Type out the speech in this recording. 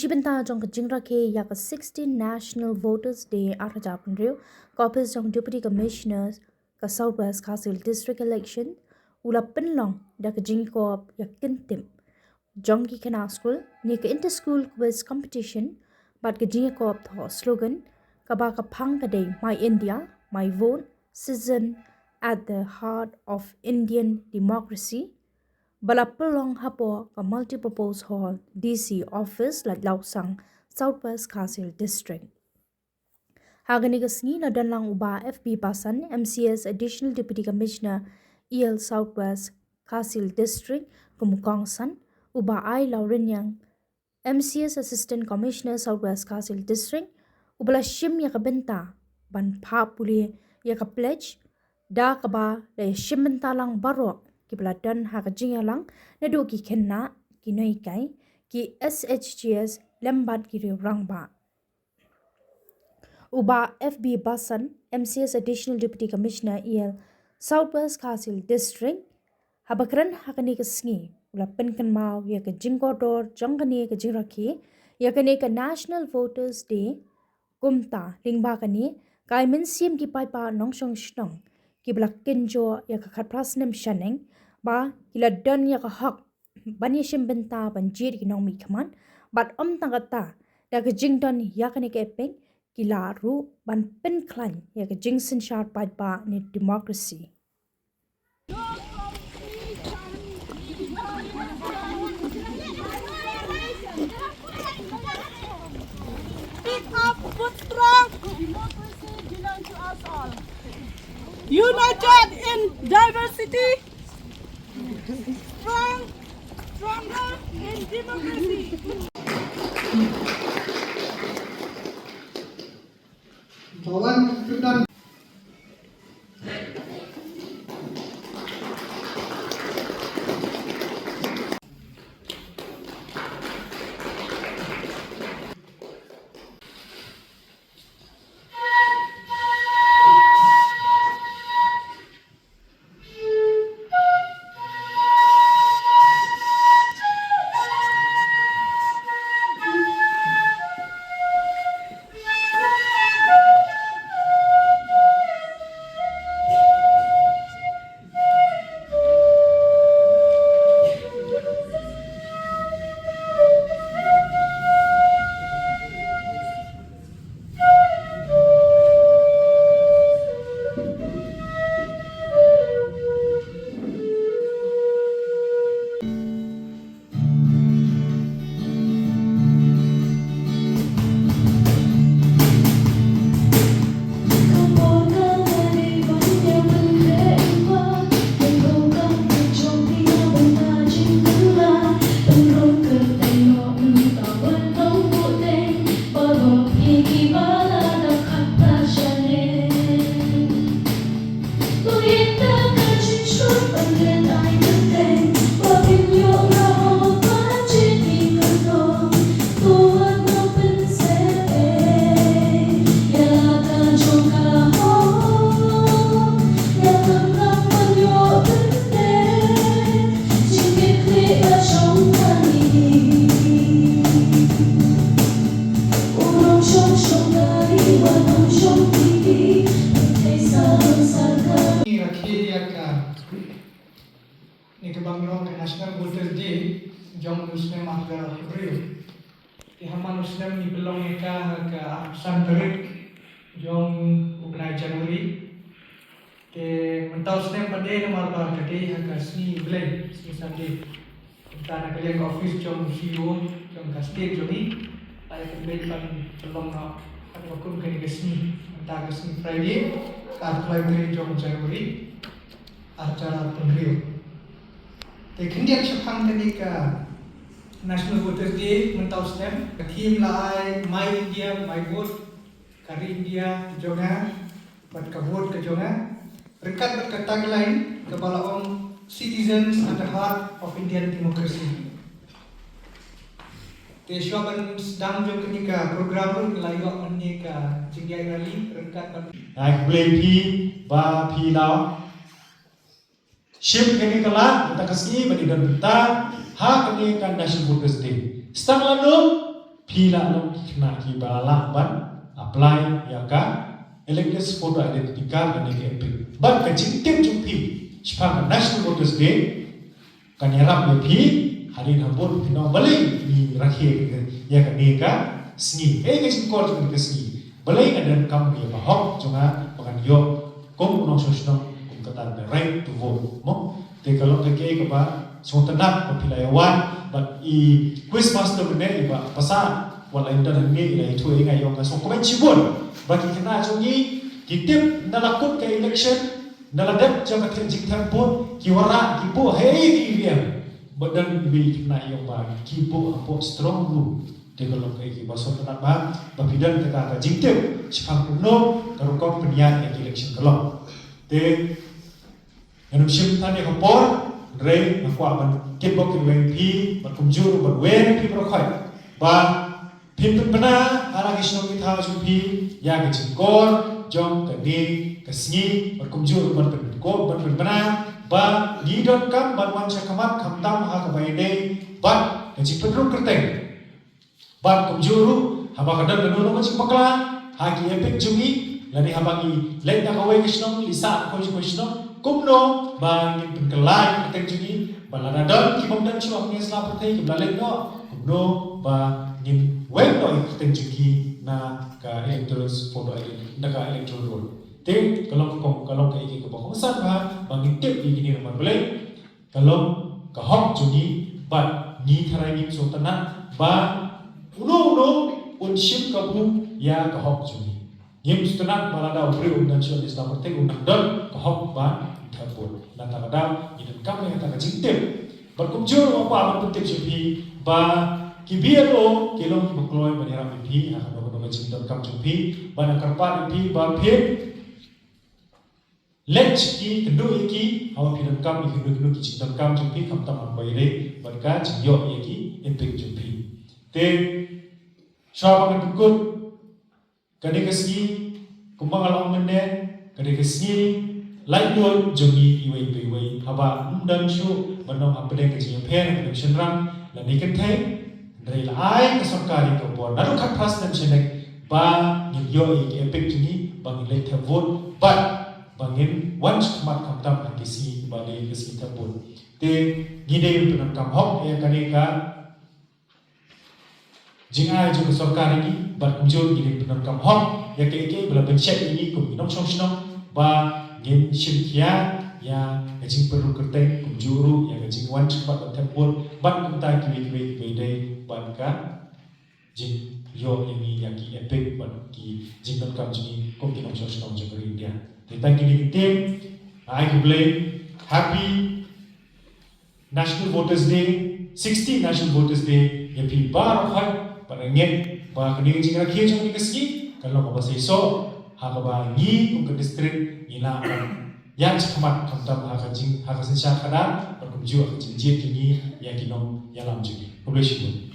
shibenta jong jing rakhe iaka 16 National Voters Day arhajapan riu Corpus jong Deputy Commissioners ka Southwest Khasi District Election ula penlong da ka jing kop yak kintim jong ki kana school ni ka inter school quiz competition bat ka jing kop tho slogan ka ba ka phang ka day my India my vote citizen at the heart of Indian democracy Balapalong hapo ka multipurpose hall DC office la Lausang Southwest Khasi District. Hagani ka sngi na danlang uba FB Pasan MCS Additional Deputy Commissioner EL Southwest Khasi District kumukong san uba I Laurinyang MCS Assistant Commissioner Southwest Khasi District ubala shim ya kabenta ban pa puli ya ka pledge da ka ba la shim benta lang barok ki bladan ha ka jinga lang na do ki khenna ki noi kai ki SHGS lembat ki rang ba uba FB Basan MCS Additional Deputy Commissioner EL Southwest Khasi District habakran hakani ka sngi ula penkan mau ya ka jingko dor jangkani ka jingraki ya ka National Voters Day kumta lingba kani kai min sim ki pai pa nongshong shnong ki blak kenjo ya ka khat prasnem shaneng ba kila dan ya ka hak bani shim benta banjir ki nong mi khaman bat tangata da ka jingdon ya ka ne ke peng kila ru ban pen klan ya ka jingsin shar pai pa ni democracy Put strong. Democracy belongs to us all. United in diversity. Stronger in democracy. Ni kebangyong ke National Voters Day jong Muslim Agda Rio. Di haman Muslim ni belong eka ke Santerik jong bukan Januari. Ke mentau Muslim pada nomor bar kade ke sini belai sini sandi. Kita nak kalian office jong CEO jong kasih joni. Ayah kembali pan belong nak ada waktu ke sini. Mentah ke sini Friday. Apply dari jong Januari. Acara penrio. Kemudian sepang tadi ke National Voters Day mentau stem. Team lai My India My Vote Kari India jonga bat ka vote ke jonga. Rekat bat ka tagline ke balaong citizens at the heart of Indian democracy. Te syaban sedang jong ketika program ru layak menika jingyai rally rekat bat. Ai play pi ba pi lao. Ship kini kalah kita kasih bagi dan kita hak kini kan National Voters Day. Setang lalu pila long kena ki bala ban apply iaka elected photo identity card and epic ban ka jingtem jumpi spa national voters day kan yarap le phi hari hambur pino balai ni rakhe ya ka ne ka sni ka jingkor jung ka sni balai ka dan kam ni ba hok junga bakan yo kom no sosno kum kata the right to vote mo te kalau ke ka ba sontanak ko pilai wan but I quiz master ne ba pasa wala indan ne ila itu inga yo ka so komen chibon ba ki kana jungi kitip nalakut ka election naladap jaga tenjik tempon kiwara kipo hei kiwiam badan bi na yo ba kipo apo strong ru develop kai ki baso tanat ba bapidan ka ka jingtep sipang kuno karo kop penian election kalau te enum sim tani ko por re na kwa ban kitbo ki wen pi ba kumjuru ba wen pi pro khoi ba pin pena ala kisno ki tha su pi ya ke chingkor jong ka ni ka sngi ba kumjuru ba pen ko ban pena ba ni dot kam ban wan cha kamat khamdam ha ka bai dei ba ka chi pedro kerteng ba kumjuru haba kadan dan no chi pakla ha ki epic jungi lani haba ki leit na ka wai kisno lisa ko kisno kumno ba ni pen kelai kerteng jungi ba la dan ki bom dan chuak ni sla pertai ki blalek no kumno ba ni wen no kerteng jungi na ka electoral photo ID na ka electoral roll te kalau ka iki ko bang san ba bang tip iki ni nama boleh kalau ka hok jungi ba ni tharai ni so tanat ba uno un ship ka bu ya ka hok jungi yem tanat balada upre un dan shol islam te un dan ka hok ba thapur na ta da ni dan kam ya ta ka jingtem bar kum jur apa ban tip jupi ba ki bielo kelong bukloi ba ya pi ha ka ba jingtem kam jupi ba na karpa pi ba phe let ki kendo iki awa pinam kam iki kendo ki chindam kam jumpi kam tam baire barka chingyo iki epic jumpi te shaba kan tukut kade kasgi kumbang alam menne kade kasgi light dol jumi iwai iwai haba umdan shu banong apde ke jing pen ke shenram la niken thai dai lai ka sarkari ko bor naru khat phas nam chenek ba ngyo iki epic jumi bang le the vote but bangin once mat kam tam an kisi bali kisi tabun te gide penam kam hok ya kaneka jingai ju sarkar ini bar kumjur gide penam kam hok ya ke bela pencet ini kum nom chong chong ba ngin shirkia ya jing perlu kerteng kumjuru ya jing once mat tabun bat kum ta kiwi bede ban ka jing yo ini yang ki epic ban ki jing penam kam jini kum ki nom chong chong jagari dia thank you team. I complain. Happy National Voters Day, 16 National Voters Day. Happy bar hot, parangin, ba kini jing rakhe jong ni kasgi. Kalau kau bahasa iso, haka ba ni kum ke district ila yang cakamat kamtam haka jing haka sensya kada, berkumju haka jing jit kini yang kinom yang lam jing. God bless you.